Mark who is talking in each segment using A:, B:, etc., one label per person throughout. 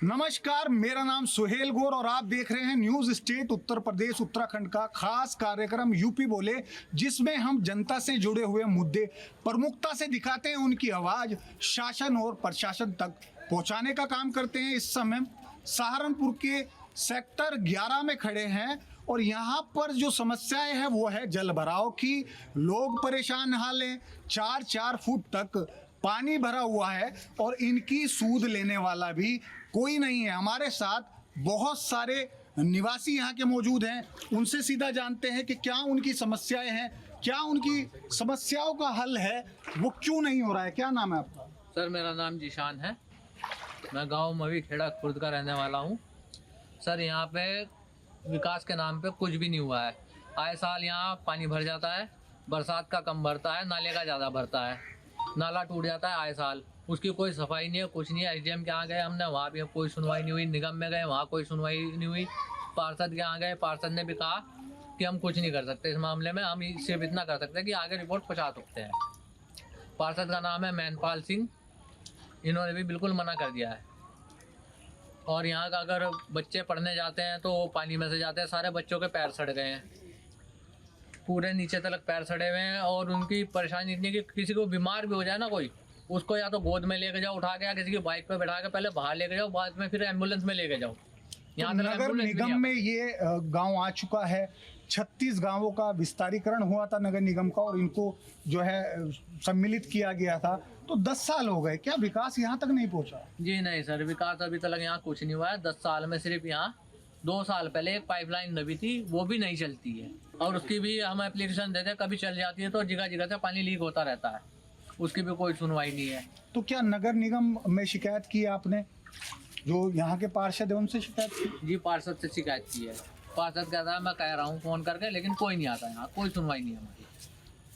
A: नमस्कार, मेरा नाम सुहेल गौर और आप देख रहे हैं न्यूज स्टेट उत्तर प्रदेश उत्तराखंड का खास कार्यक्रम यूपी बोले, जिसमें हम जनता से जुड़े हुए मुद्दे प्रमुखता से दिखाते हैं, उनकी आवाज शासन और प्रशासन तक पहुंचाने का काम करते हैं। इस समय सहारनपुर के सेक्टर 11 में खड़े हैं और यहाँ पर जो समस्याएं हैं वो है जल भराव की। लोग परेशान हाल हैं, 4-4 फुट तक पानी भरा हुआ है और इनकी सूद लेने वाला भी कोई नहीं है। हमारे साथ बहुत सारे निवासी यहाँ के मौजूद हैं, उनसे सीधा जानते हैं कि क्या उनकी समस्याएं हैं, क्या उनकी समस्याओं का हल है, वो क्यों नहीं हो रहा है। क्या नाम है आपका?
B: सर, मेरा नाम जीशान है। मैं गांव मवी खेड़ा खुर्द का रहने वाला हूँ। सर, यहाँ पे विकास के नाम पे कुछ भी नहीं हुआ है। आए साल यहाँ पानी भर जाता है, बरसात का कम भरता है, नाले का ज़्यादा भरता है, नाला टूट जाता है आए साल, उसकी कोई सफाई नहीं है, कुछ नहीं है। एसडीएम के यहाँ गए हमने, वहाँ भी कोई सुनवाई नहीं हुई। निगम में गए, वहाँ कोई सुनवाई नहीं हुई। पार्षद के यहाँ गए, पार्षद ने भी कहा कि हम कुछ नहीं कर सकते इस मामले में, हम सिर्फ इतना कर सकते हैं कि आगे रिपोर्ट पहुँचा सकते हैं। पार्षद का नाम है मैनपाल सिंह, इन्होंने भी बिल्कुल मना कर दिया है। और यहाँ का अगर बच्चे पढ़ने जाते हैं तो पानी में से जाते हैं, सारे बच्चों के पैर सड़ गए हैं, पूरे नीचे तक पैर सड़े हुए हैं। और उनकी परेशानी इतनी कि किसी को बीमार भी हो जाए ना कोई, उसको या तो गोद में लेके जाओ उठा के, या किसी की बाइक पे बैठा के पहले बाहर लेके जाओ, बाद में फिर एम्बुलेंस में लेके जाओ। यहाँ
A: तो नगर निगम में ये गांव आ चुका है, 36 गांवों का विस्तारीकरण हुआ था नगर निगम का और इनको जो है सम्मिलित किया गया था। तो 10 साल हो गए, क्या विकास यहाँ तक नहीं पहुँचा?
B: जी नहीं सर, विकास अभी तक यहाँ कुछ नहीं हुआ है। 10 साल में सिर्फ यहाँ 2 साल पहले एक पाइपलाइन दबी थी, वो भी नहीं चलती है। और उसकी भी हम एप्लीकेशन देते हैं, कभी चल जाती है तो जगह जगह से पानी लीक होता रहता है, उसकी भी कोई सुनवाई नहीं है।
A: तो क्या नगर निगम में शिकायत की आपने? जो यहाँ के पार्षद है उनसे शिकायत की?
B: जी, पार्षद से शिकायत की है। पार्षद कहता है मैं कह रहा हूँ फ़ोन करके, लेकिन कोई नहीं आता यहाँ, कोई सुनवाई नहीं है हमारी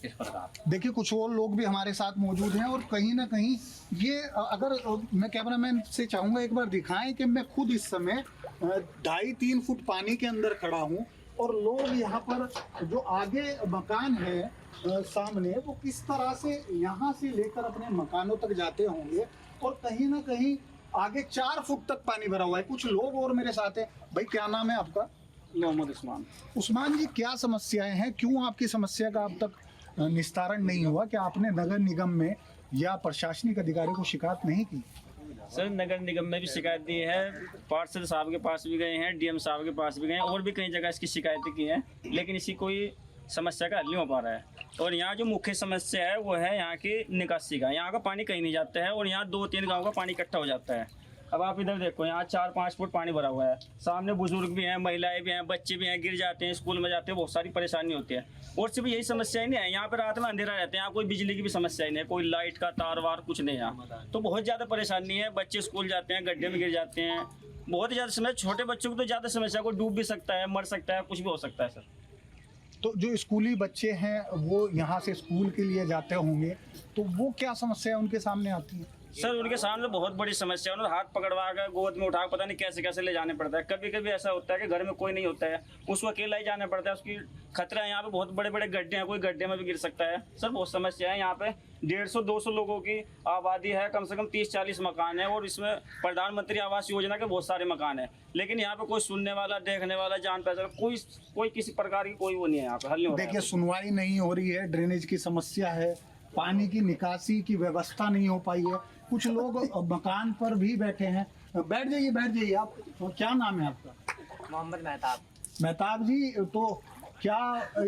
B: इस प्रकार।
A: देखिए, कुछ और लोग भी हमारे साथ मौजूद हैं और कहीं ना कहीं ये अगर मैं कैमरामैन से चाहूँगा एक बार दिखाएं कि मैं खुद इस समय 2.5-3 फुट पानी के अंदर खड़ा हूँ और लोग यहाँ पर जो आगे मकान है सामने, वो किस तरह से यहाँ से लेकर अपने मकानों तक जाते होंगे और कहीं ना कहीं आगे 4 फुट तक पानी भरा हुआ है। कुछ लोग और मेरे साथ हैं। भाई, क्या नाम है आपका?
C: मोहम्मद उस्मान।
A: उस्मान जी, क्या समस्याएं हैं? क्यों आपकी समस्या का अब तक निस्तारण नहीं हुआ? क्या आपने नगर निगम में या प्रशासनिक अधिकारी को शिकायत नहीं की?
C: सर, नगर निगम में भी शिकायत दी है, पार्षद साहब के पास भी गए हैं, डीएम साहब के पास भी गए हैं, और भी कई जगह इसकी शिकायतें की हैं, लेकिन इसी कोई समस्या का हल नहीं हो पा रहा है। और यहाँ जो मुख्य समस्या है वो है यहाँ की निकासी का। यहाँ का पानी कहीं नहीं जाता है और यहाँ 2-3 गाँव का पानी इकट्ठा हो जाता है। अब आप इधर देखो, यहाँ 4-5 फुट पानी भरा हुआ है, सामने बुजुर्ग भी हैं, महिलाएं भी हैं, बच्चे भी हैं, गिर जाते हैं, स्कूल में जाते हैं, बहुत सारी परेशानी होती है। और सिर्फ यही समस्या ही नहीं है, यहाँ पर रात में अंधेरा रहते हैं, यहाँ कोई बिजली की भी समस्या ही नहीं है, कोई लाइट का तार वार कुछ नहीं है यहाँ। तो बहुत ज़्यादा परेशानी है, बच्चे स्कूल जाते हैं, गड्ढे में गिर जाते हैं, बहुत ज़्यादा समस्या। छोटे बच्चों को तो ज़्यादा समस्या, कोई डूब भी सकता है, मर सकता है, कुछ भी हो सकता है सर।
A: तो जो स्कूली बच्चे हैं वो यहाँ से स्कूल के लिए जाते होंगे, तो वो क्या समस्या उनके सामने आती है?
C: सर, उनके सामने बहुत बड़ी समस्या है, उन्हें हाथ पकड़वा कर गोद में उठा कर पता नहीं कैसे कैसे ले जाने पड़ता है। कभी कभी ऐसा होता है कि घर में कोई नहीं होता है, उसको अकेला ही जाना पड़ता है, उसकी खतरा है। यहाँ पे बहुत बड़े बड़े गड्ढे हैं, कोई गड्ढे में भी गिर सकता है। सर, बहुत समस्या है। यहाँ पे 150-200 लोगों की आबादी है, कम से कम 30-40 मकान है, और इसमें प्रधानमंत्री आवास योजना के बहुत सारे मकान है, लेकिन यहाँ पे कोई सुनने वाला, देखने वाला, जान पहचान कोई किसी प्रकार की कोई वो नहीं है यहाँ पे, हल नहीं हो रहा है।
A: देखिए, सुनवाई नहीं हो रही है, ड्रेनेज की समस्या है, पानी की निकासी की व्यवस्था नहीं हो पाई है। कुछ लोग मकान पर भी बैठे हैं। बैठ जाइए आप। तो क्या नाम है आपका?
D: मोहम्मद मेहताब।
A: मेहताब जी, तो क्या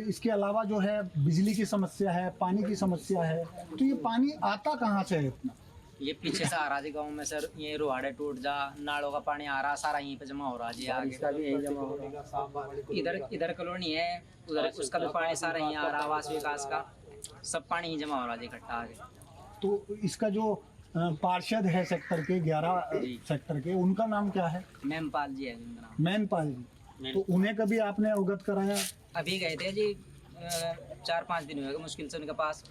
A: इसके अलावा जो है बिजली की समस्या है, पानी की समस्या है, तो ये पानी आता कहाँ से है इतना?
D: ये पीछे से आ रहा जी गाँव में सर, ये रुहाड़े टूट जा, नालों का पानी आ रहा, सारा यहीं पे जमा हो रहा जी। आगे इसका भी यहीं जमा हो रहा, इधर कॉलोनी है, उधर उसका भी पानी सारा यहीं आ रहा, आवास विकास का सब पानी ही जमा हो रहा जी इकट्ठा आगे।
A: तो इसका जो पार्षद है सेक्टर के 11 सेक्टर के, उनका नाम क्या है?
D: मैनपाल जी है उनका नाम।
A: मैनपाल जी। तो उन्हें कभी आपने अवगत कराया?
D: अभी गए थे जी, 4-5 दिन हुए मुश्किल से उनके पास।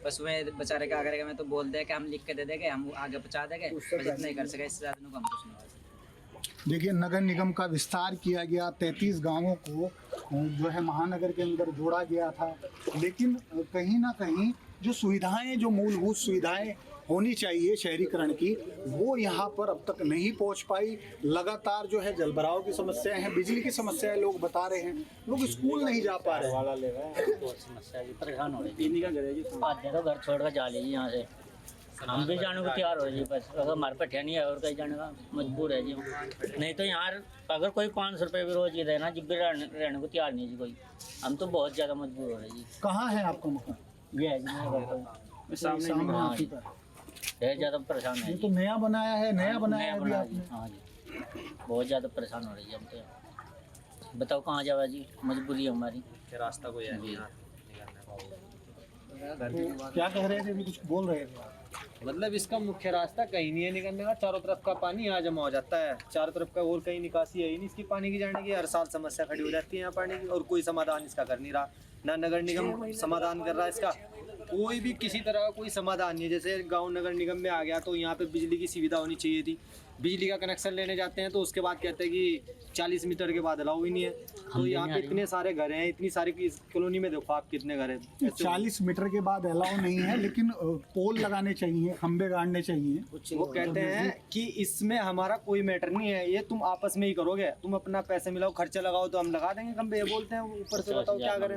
D: बस वे बेचारे क्या करेगा, मैं तो बोल दे कि हम लिख के दे देंगे, हम आगे पहुँचा देंगे, बस इतना ही कर सके, इससे ज़्यादा हम कुछ नहीं।
A: देखिए, नगर निगम का विस्तार किया गया, 33 गांवों को जो है महानगर के अंदर जोड़ा गया था, लेकिन कहीं ना कहीं जो सुविधाएं, जो मूलभूत सुविधाएं होनी चाहिए शहरीकरण की, वो यहाँ पर अब तक नहीं पहुँच पाई। लगातार जो है जलभराव की समस्याएं हैं, बिजली की समस्या है, लोग बता रहे हैं, लोग स्कूल नहीं जा पा रहे हैं।
E: बहुत समस्या जी, परेशान हो रही है। आधे तो घर छोड़ कर जा लीजिए यहाँ से, हम भी जाने को तैयार हो जी, बस अगर हमारे पे ठहर नहीं है और कहीं जाने का मजबूर है जी। नहीं तो यहाँ अगर कोई 500 रुपये भी रोज की देना जब भी रहने को तैयार नहीं है जी कोई, हम तो बहुत ज़्यादा मजबूर हो रहे जी।
A: कहाँ है आपका मकान?
E: ये है जी मेरे घर पर,
A: सामने
E: हाँ
A: आपकी
E: जी।
A: पर।
E: बहुत ज़्यादा परेशान है
A: ये
E: जी।
A: तो नया बनाया है, नया बनाया है अभी
E: बना
A: आपने।
E: जी, हाँ जी, बहुत ज़्यादा परेशान हो रही है हम तो यहाँ। बताओ कहाँ जावा जी, मजबूरी है हमारी।
B: रास्ता कोई है नहीं यार।
A: तो क्या कह रहे थे, अभी कुछ बोल रहे थे?
F: मतलब इसका मुख्य रास्ता कहीं नहीं है निकलने का, चारों तरफ का पानी यहाँ जमा हो जाता है, चारों तरफ का और कहीं निकासी है ही नहीं इसकी पानी की जाने की। हर साल समस्या खड़ी हो जाती है यहाँ पानी की और कोई समाधान इसका कर नहीं रहा, ना नगर निगम समाधान कर रहा है इसका, कोई भी किसी तरह का कोई समाधान नहीं है। जैसे गांव नगर निगम में आ गया तो यहाँ पे बिजली की सुविधा होनी चाहिए थी, बिजली का कनेक्शन लेने जाते हैं तो उसके बाद कहते हैं कि 40 मीटर के बाद अलाउ ही नहीं है। तो यहाँ पे इतने सारे घर हैं, इतनी सारी कॉलोनी में देखो आप कितने घर हैं।
A: 40 मीटर के बाद अलाउ नहीं है, लेकिन पोल लगाने चाहिए, खंबे गाड़ने चाहिए।
F: वो कहते हैं कि इसमें हमारा कोई मैटर नहीं है, ये तुम आपस में ही करोगे, तुम अपना पैसे मिलाओ, खर्चा लगाओ तो हम लगा देंगे खंबे। ये बोलते हैं ऊपर से, बताओ क्या करें।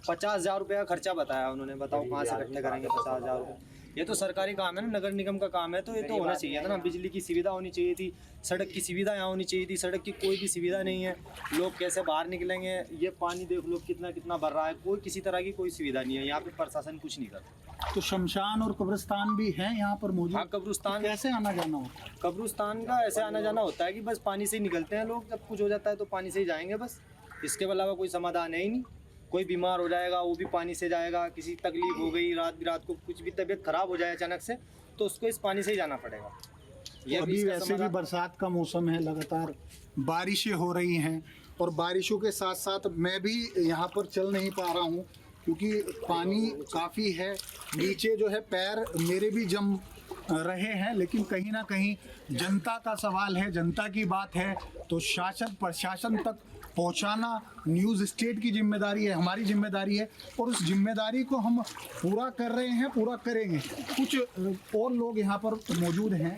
F: 50,000 रुपये का खर्चा बताया उन्होंने, बताओ कहाँ से इकट्ठे करेंगे 50,000 रुपये। ये तो सरकारी काम है ना, नगर निगम का काम है, तो ये तो होना चाहिए था ना। बिजली की सुविधा होनी चाहिए थी, सड़क की सुविधा यहाँ होनी चाहिए थी, सड़क की कोई भी सुविधा नहीं है। लोग कैसे बाहर निकलेंगे, ये पानी देख लो कितना कितना भर रहा है, कोई किसी तरह की कोई सुविधा नहीं है यहाँ पे, प्रशासन कुछ नहीं करता।
A: तो शमशान और कब्रिस्तान भी है यहाँ पर मौजूद।
F: हाँ, कब्रिस्तान,
A: कैसे आना जाना होता है?
F: कब्रिस्तान का ऐसे आना जाना होता है कि बस पानी से ही निकलते हैं लोग, जब कुछ हो जाता है तो पानी से ही जाएंगे बस, इसके अलावा कोई समाधान है ही नहीं। कोई बीमार हो जाएगा वो भी पानी से जाएगा, किसी तकलीफ हो गई रात को कुछ भी तबीयत खराब हो जाए अचानक से तो उसको इस पानी से ही जाना पड़ेगा।
A: तो अभी
F: इसका
A: वैसे भी
F: समाधान-
A: बरसात का मौसम है, लगातार बारिशें हो रही हैं और बारिशों के साथ साथ मैं भी यहाँ पर चल नहीं पा रहा हूँ क्योंकि पानी काफ़ी है। नीचे जो है पैर मेरे भी जम रहे हैं, लेकिन कहीं ना कहीं जनता का सवाल है, जनता की बात है, तो शासन प्रशासन तक पहुंचाना न्यूज़ स्टेट की जिम्मेदारी है, हमारी जिम्मेदारी है और उस जिम्मेदारी को हम पूरा कर रहे हैं, पूरा करेंगे। कुछ और लोग यहाँ पर मौजूद हैं।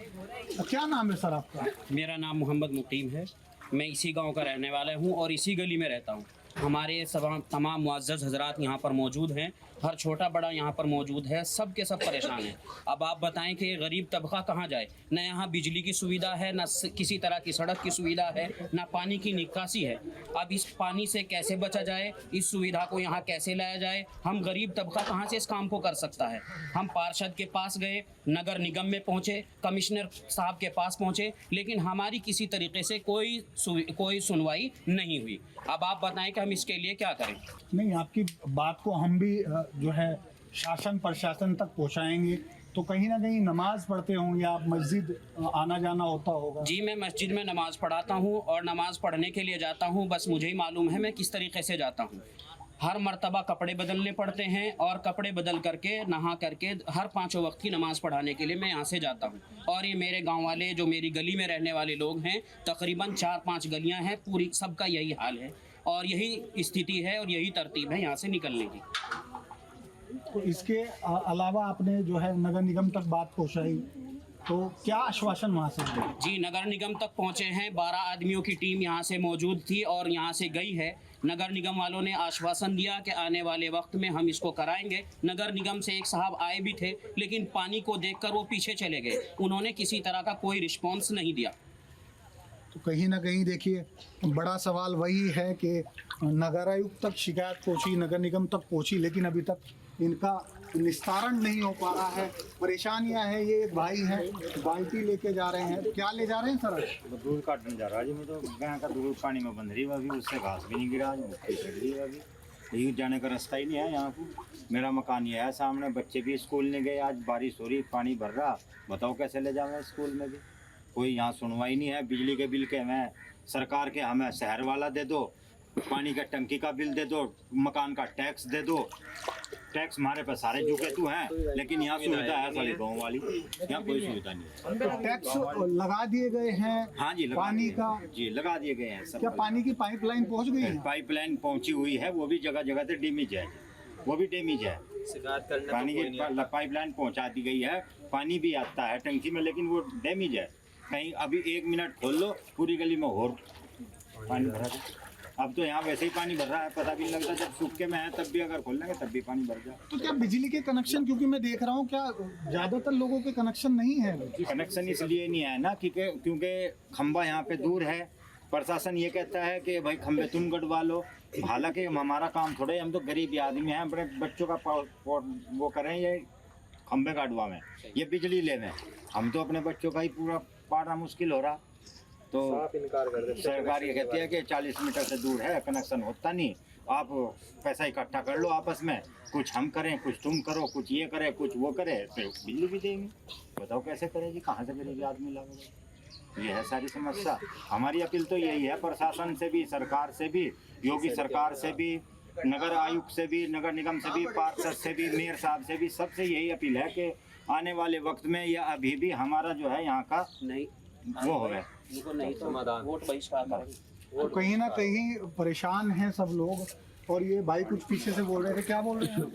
A: क्या नाम है सर आपका?
G: मेरा नाम मोहम्मद मुकीम है, मैं इसी गांव का रहने वाला हूं और इसी गली में रहता हूं। हमारे तमाम मुअज़्ज़ज़ हज़रात यहाँ पर मौजूद हैं, हर छोटा बड़ा यहाँ पर मौजूद है, सब के सब परेशान हैं। अब आप बताएं कि ये गरीब तबका कहाँ जाए? न यहाँ बिजली की सुविधा है, न किसी तरह की सड़क की सुविधा है, न पानी की निकासी है। अब इस पानी से कैसे बचा जाए, इस सुविधा को यहाँ कैसे लाया जाए? हम गरीब तबका कहाँ से इस काम को कर सकता है? हम पार्षद के पास गए, नगर निगम में पहुँचे, कमिश्नर साहब के पास पहुँचे, लेकिन हमारी किसी तरीके से कोई सुनवाई नहीं हुई। अब आप बताएं कि हम इसके लिए क्या करें?
A: नहीं, आपकी बात को हम भी जो है शासन प्रशासन तक पहुंचाएंगे। तो कहीं ना कहीं नमाज पढ़ते होंगे आप, मस्जिद आना जाना होता होगा?
G: जी, मैं मस्जिद में नमाज़ पढ़ाता हूँ और नमाज़ पढ़ने के लिए जाता हूँ, बस मुझे ही मालूम है मैं किस तरीके से जाता हूँ। हर मर्तबा कपड़े बदलने पड़ते हैं और कपड़े बदल करके नहा करके हर 5 वक्त की नमाज़ पढ़ाने के लिए मैं यहाँ से जाता हूँ। और ये मेरे गांव वाले जो मेरी गली में रहने वाले लोग हैं, तकरीबन 4-5 गलियाँ हैं, पूरी सबका यही हाल है और यही स्थिति है और यही तरतीब है यहाँ से निकलने की।
A: तो इसके अलावा आपने जो है नगर निगम तक बात पहुंचाई, तो क्या आश्वासन वहाँ से मिला?
G: जी, नगर निगम तक पहुँचे हैं, 12 आदमियों की टीम यहाँ से मौजूद थी और यहाँ से गई है। नगर निगम वालों ने आश्वासन दिया कि आने वाले वक्त में हम इसको कराएंगे। नगर निगम से एक साहब आए भी थे, लेकिन पानी को देखकर वो पीछे चले गए, उन्होंने किसी तरह का कोई रिस्पॉन्स नहीं दिया।
A: तो कहीं ना कहीं देखिए बड़ा सवाल वही है कि नगरायुक्त तक शिकायत पहुंची, नगर निगम तक पहुंची, लेकिन अभी तक इनका निस्तारण नहीं हो पा रहा है। परेशानियां हैं। ये एक भाई हैं, बाल्टी लेके जा रहे हैं। क्या ले जा रहे हैं सर?
H: दूध काटने जा रहा है जी। मैं तो गाय का दूध पानी में बंध रही है अभी, उससे घास भी नहीं गिरा, मुक्ति चढ़ रही है अभी। यही जाने का रास्ता ही नहीं है यहाँ को। मेरा मकान ये है सामने, बच्चे भी स्कूल नहीं गए, आज बारिश हो रही, पानी भर रहा, बताओ कैसे ले जाऊँ स्कूल में भी? कोई यहाँ सुनवाई नहीं है। बिजली के बिल के हमें सरकार के, हमें शहर वाला दे दो, पानी का टंकी का बिल दे दो, मकान का टैक्स दे दो। टैक्स हमारे पास सारे झुके तू हैं, लेकिन यहाँ सुविधा है सारी गाँव वाली, यहाँ कोई सुविधा नहीं है।
A: टैक्स लगा दिए गए हैं।
H: हाँ जी, लगा
A: पानी
H: दिए
A: का
H: जी लगा दिए गए हैं सब।
A: क्या पानी की पाइपलाइन पहुंच गई है?
H: पाइपलाइन पहुंची हुई है, वो भी जगह जगह से डैमेज है। वो भी डैमेज है।
F: शिकायत करने
H: पानी
F: तो कोई नहीं
H: की पाइपलाइन पहुंचा दी गई है, पानी भी आता है टंकी में, लेकिन वो डैमेज है। कहीं अभी 1 मिनट खोल लो पूरी गली में और पानी भरा दो। अब तो यहाँ वैसे ही पानी भर रहा है, पता भी नहीं लगता। जब सूखे में है तब भी अगर खोल लेंगे तब भी पानी भर जाए।
A: तो क्या बिजली के कनेक्शन, क्योंकि मैं देख रहा हूँ क्या ज्यादातर लोगों के कनेक्शन नहीं है?
H: कनेक्शन इसलिए नहीं है ना क्योंकि खंबा यहाँ पे दूर है। प्रशासन ये कहता है कि भाई खंबे तुम गड़वा लो, हालांकि हमारा काम थोड़े, हम तो गरीब आदमी हैं, अपने बच्चों का वो करें ये खंबे गाड़वा में, ये बिजली ले में, हम तो अपने बच्चों का ही पूरा पाना मुश्किल हो रहा। तो सरकार ये कहती है कि 40 मीटर से दूर है, कनेक्शन होता नहीं, आप पैसा इकट्ठा कर लो आपस में, कुछ हम करें, कुछ तुम करो, कुछ ये करे, कुछ वो करे, फिर बिजली भी देंगे। बताओ कैसे करेगी, कहाँ से गरीब आदमी लाएगा? ये है सारी समस्या। हमारी अपील तो यही है प्रशासन से भी, सरकार से भी, योगी सरकार से भी, नगर आयुक्त से भी, नगर निगम से भी, पार्षद से भी, मेयर साहब से भी, सबसे यही अपील है कि आने वाले वक्त में या अभी भी हमारा जो है यहाँ का नहीं वो हो गया,
G: नहीं तो वोट बहिष्कार करेंगे।
A: तो कहीं ना कहीं परेशान हैं सब लोग। और ये भाई कुछ पीछे से बोल रहे थे, क्या बोल रहे हैं?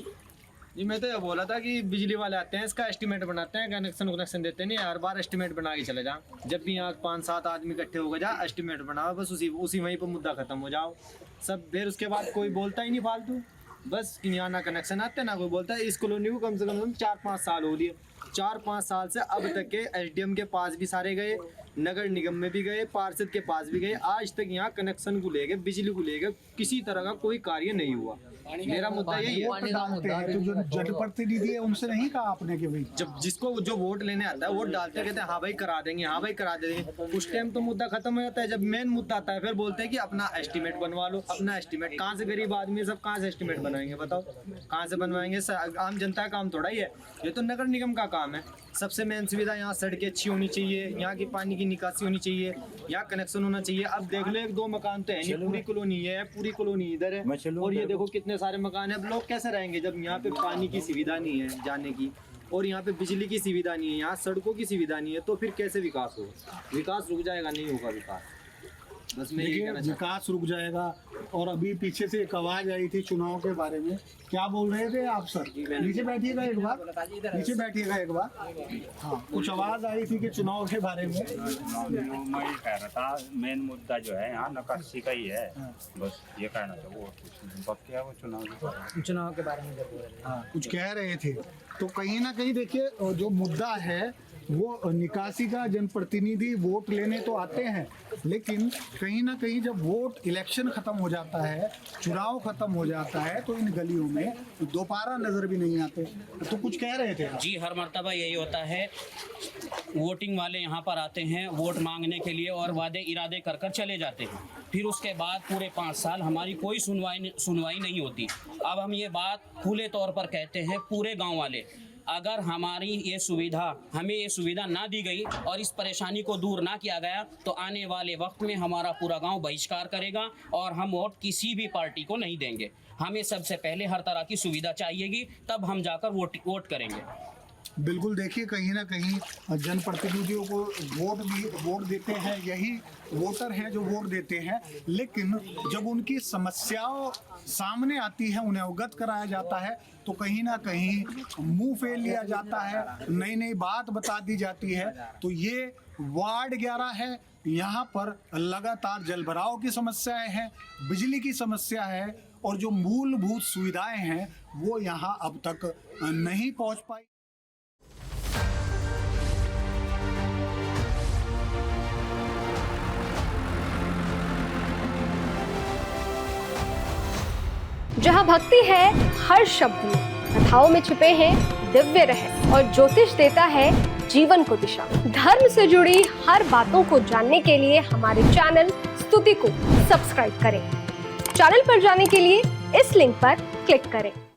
F: जी मैं तो ये बोला था कि बिजली वाले आते हैं, इसका एस्टीमेट बनाते हैं, कनेक्शन देते नहीं, हर बार एस्टीमेट बना के चले जाओ। जब भी यहाँ 5-7 आदमी इकट्ठे हो गए जा, एस्टीमेट बनाओ, बस उसी वहीं पर मुद्दा खत्म हो जाओ सब। फिर उसके बाद कोई बोलता ही नहीं फालतू, बस कि यहाँ ना कनेक्शन आते ना कोई बोलता है। इस कॉलोनी को कम से कम 4-5 साल हो लिए, 4-5 साल से अब तक के एसडीएम के पास भी सारे गए, नगर निगम में भी गए, पार्षद के पास भी गए, आज तक यहाँ कनेक्शन को लेके, बिजली को लेके किसी तरह का कोई कार्य नहीं हुआ। मेरा मुद्दा यही है।
A: वोट डालते हैं तो जो जनप्रतिनिधि है उनसे नहीं कहा आपने कि भाई
F: जब जिसको जो वोट लेने आता है, वोट डालते हैं, कहते हैं हाँ भाई करा देंगे, हाँ भाई करा देंगे, उस टाइम तो मुद्दा खत्म हो जाता है। जब मेन मुद्दा आता है फिर बोलते हैं कि अपना एस्टीमेट बनवा लो, अपना एस्टीमेट। कहाँ से गरीब आदमी सब कहाँ से एस्टीमेट बनाएंगे बताओ, कहाँ से बनवाएंगे? आम जनता का काम थोड़ा ही है, ये तो नगर निगम का काम है। सबसे मेन सुविधा यहाँ सड़कें अच्छी होनी चाहिए, यहाँ की पानी की निकासी होनी चाहिए, यहाँ कनेक्शन होना चाहिए। अब देख लो 1-2 मकान तो है नहीं, पूरी कॉलोनी है, पूरी कॉलोनी इधर है, और ये देखो कितने सारे मकान है। अब लोग कैसे रहेंगे जब यहाँ पे पानी की सुविधा नहीं है जाने की, और यहाँ पे बिजली की सुविधा नहीं है, यहाँ सड़कों की सुविधा नहीं है, तो फिर कैसे विकास होगा? विकास रुक जाएगा, नहीं होगा विकास। बस मैं
A: देखिए विकास रुक जाएगा। और अभी पीछे से एक आवाज आई थी चुनाव के बारे में, क्या बोल रहे थे आप सर? नीचे बैठिएगा एक बार, नीचे बैठिएगा एक बार। हाँ, कुछ आवाज आई थी कि चुनाव के बारे में।
H: मैं ये कह रहा था मेन मुद्दा जो है यहाँ नक्काशी का ही है, बस ये कहना था। वो क्या वो
D: चुनाव के बारे में जब बोल रहे थे।
A: हाँ, कुछ कह रहे थे। तो कहीं ना कहीं देखिए जो मुद्दा है वो निकासी का, जनप्रतिनिधि वोट लेने तो आते हैं, लेकिन कहीं ना कहीं जब वोट इलेक्शन खत्म हो जाता है, चुनाव खत्म हो जाता है, तो इन गलियों में दोबारा नजर भी नहीं आते। तो कुछ कह रहे थे
G: जी, हर मर्तबा यही होता है, वोटिंग वाले यहाँ पर आते हैं वोट मांगने के लिए और वादे इरादे कर कर चले जाते हैं, फिर उसके बाद पूरे 5 साल हमारी कोई सुनवाई नहीं होती। अब हम ये बात खुले तौर पर कहते हैं पूरे गांव वाले, अगर हमें ये सुविधा ना दी गई और इस परेशानी को दूर ना किया गया तो आने वाले वक्त में हमारा पूरा गांव बहिष्कार करेगा और हम वोट किसी भी पार्टी को नहीं देंगे। हमें सबसे पहले हर तरह की सुविधा चाहिएगी, तब हम जाकर वोट करेंगे।
A: बिल्कुल, देखिए कहीं ना कहीं जनप्रतिनिधियों को वोट देते हैं, यही वोटर हैं जो वोट देते हैं, लेकिन जब उनकी समस्याओं सामने आती है, उन्हें अवगत कराया जाता है, तो कहीं ना कहीं मुंह फेर लिया जाता है, नई नई बात बता दी जाती है। तो ये वार्ड 11 है, यहाँ पर लगातार जलभराव की समस्याएं हैं, बिजली की समस्या है, और जो मूलभूत सुविधाएं हैं वो यहाँ अब तक नहीं पहुँच पाई।
I: जहाँ भक्ति है हर शब्द में, कथाओं में छुपे हैं दिव्य रहस्य, और ज्योतिष देता है जीवन को दिशा। धर्म से जुड़ी हर बातों को जानने के लिए हमारे चैनल स्तुति को सब्सक्राइब करें। चैनल पर जाने के लिए इस लिंक पर क्लिक करें।